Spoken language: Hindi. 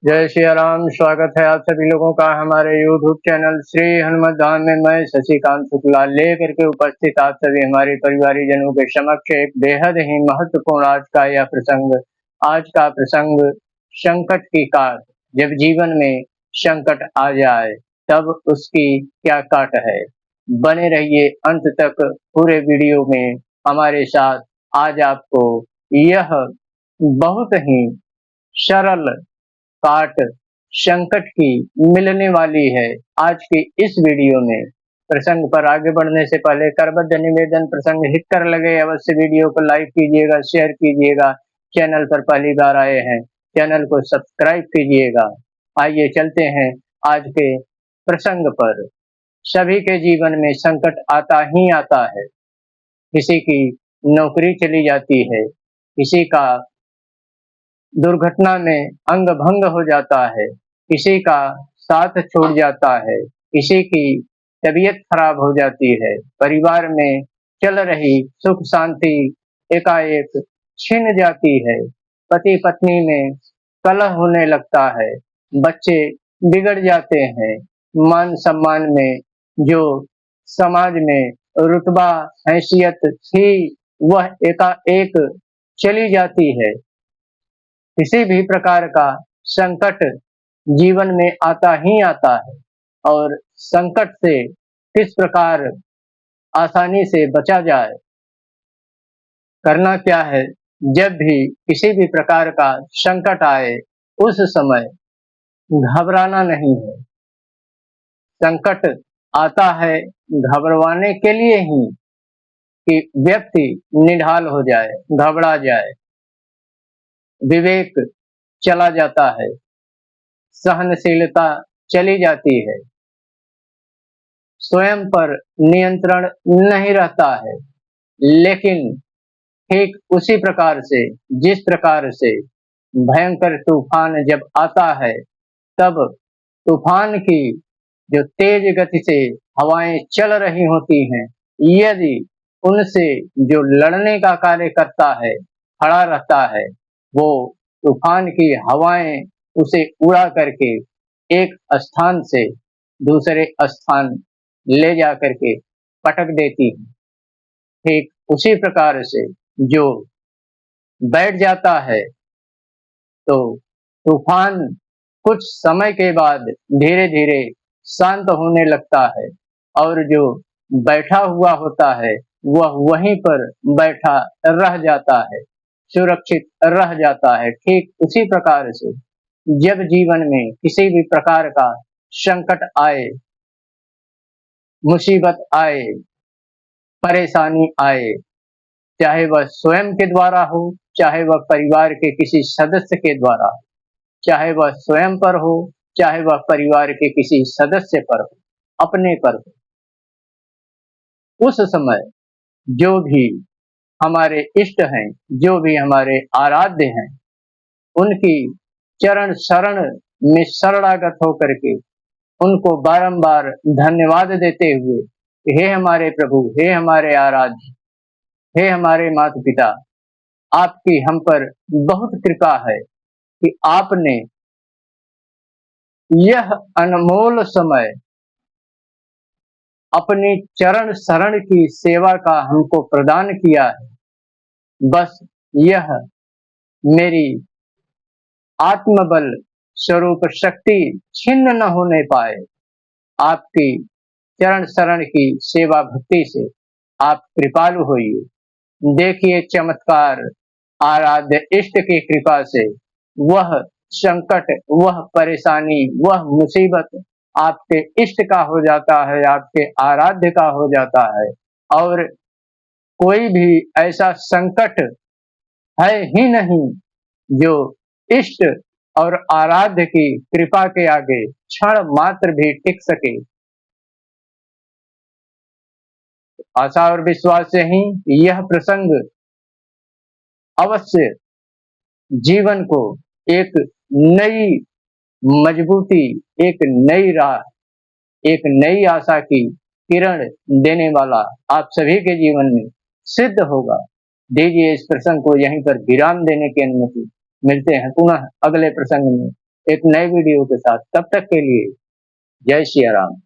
जय श्री राम। स्वागत है आप सभी लोगों का हमारे YouTube चैनल श्री हनुमत धाम में। मैं शशिकांत शुक्ला लेकर के उपस्थित आप सभी हमारे परिवारी जनों के समक्ष एक बेहद ही महत्वपूर्ण आज का यह प्रसंग। आज का प्रसंग संकट की काट। जब जीवन में संकट आ जाए तब उसकी क्या काट है। बने रहिए अंत तक पूरे वीडियो में हमारे साथ। आज आपको यह बहुत ही सरल काट संकट की मिलने वाली है। आज की इस वीडियो में प्रसंग पर आगे बढ़ने से पहले करबद्ध निवेदन, प्रसंग हिट कर लगे अवश्य वीडियो को लाइक कीजिएगा, शेयर कीजिएगा। चैनल पर पहली बार आए हैं चैनल को सब्सक्राइब कीजिएगा। आइए चलते हैं आज के प्रसंग पर। सभी के जीवन में संकट आता ही आता है। किसी की नौकरी चली जाती है, किसी का दुर्घटना में अंग भंग हो जाता है, किसी का साथ छूट जाता है, किसी की तबीयत खराब हो जाती है, परिवार में चल रही सुख शांति एकाएक छिन जाती है, पति पत्नी में कलह होने लगता है, बच्चे बिगड़ जाते हैं, मान सम्मान में जो समाज में रुतबा हैसियत थी वह एकाएक चली जाती है। किसी भी प्रकार का संकट जीवन में आता ही आता है और संकट से किस प्रकार आसानी से बचा जाए, करना क्या है। जब भी किसी भी प्रकार का संकट आए उस समय घबराना नहीं है। संकट आता है घबराने के लिए ही कि व्यक्ति निढाल हो जाए, घबरा जाए, विवेक चला जाता है, सहनशीलता चली जाती है, स्वयं पर नियंत्रण नहीं रहता है। लेकिन ठीक उसी प्रकार से जिस प्रकार से भयंकर तूफान जब आता है तब तूफान की जो तेज गति से हवाएं चल रही होती हैं, यदि उनसे जो लड़ने का कार्य करता है, खड़ा रहता है, वो तूफान की हवाएं उसे उड़ा करके एक स्थान से दूसरे स्थान ले जा करके पटक देती है। ठीक उसी प्रकार से जो बैठ जाता है तो तूफान कुछ समय के बाद धीरे धीरे शांत होने लगता है और जो बैठा हुआ होता है वह वहीं पर बैठा रह जाता है, सुरक्षित रह जाता है। ठीक उसी प्रकार से जब जीवन में किसी भी प्रकार का संकट आए, मुसीबत आए, परेशानी आए, चाहे वह स्वयं के द्वारा हो, चाहे वह परिवार के किसी सदस्य के द्वारा हो, चाहे वह स्वयं पर हो, चाहे वह परिवार के किसी सदस्य पर हो, अपने पर हो, उस समय जो भी हमारे इष्ट हैं, जो भी हमारे आराध्य हैं, उनकी चरण शरण में शरणागत होकर के उनको बारंबार धन्यवाद देते हुए, हे हमारे प्रभु, हे हमारे आराध्य, हे हमारे माता पिता, आपकी हम पर बहुत कृपा है कि आपने यह अनमोल समय अपनी चरण शरण की सेवा का हमको प्रदान किया है। बस यह मेरी आत्मबल स्वरूप शक्ति छिन्न न होने पाए। आपकी चरण शरण की सेवा भक्ति से आप कृपालु होइए। देखिए चमत्कार, आराध्य इष्ट की कृपा से वह संकट, वह परेशानी, वह मुसीबत आपके इष्ट का हो जाता है, आपके आराध्य का हो जाता है। और कोई भी ऐसा संकट है ही नहीं जो इष्ट और आराध्य की कृपा के आगे क्षण मात्र भी टिक सके। आशा और विश्वास से ही यह प्रसंग अवश्य जीवन को एक नई मजबूती, एक नई राह, एक नई आशा की किरण देने वाला आप सभी के जीवन में सिद्ध होगा। दीजिए इस प्रसंग को यहीं पर विराम देने की अनुमति। मिलते हैं पुनः अगले प्रसंग में। एक नए वीडियो के साथ। तब तक के लिए जय सिया राम।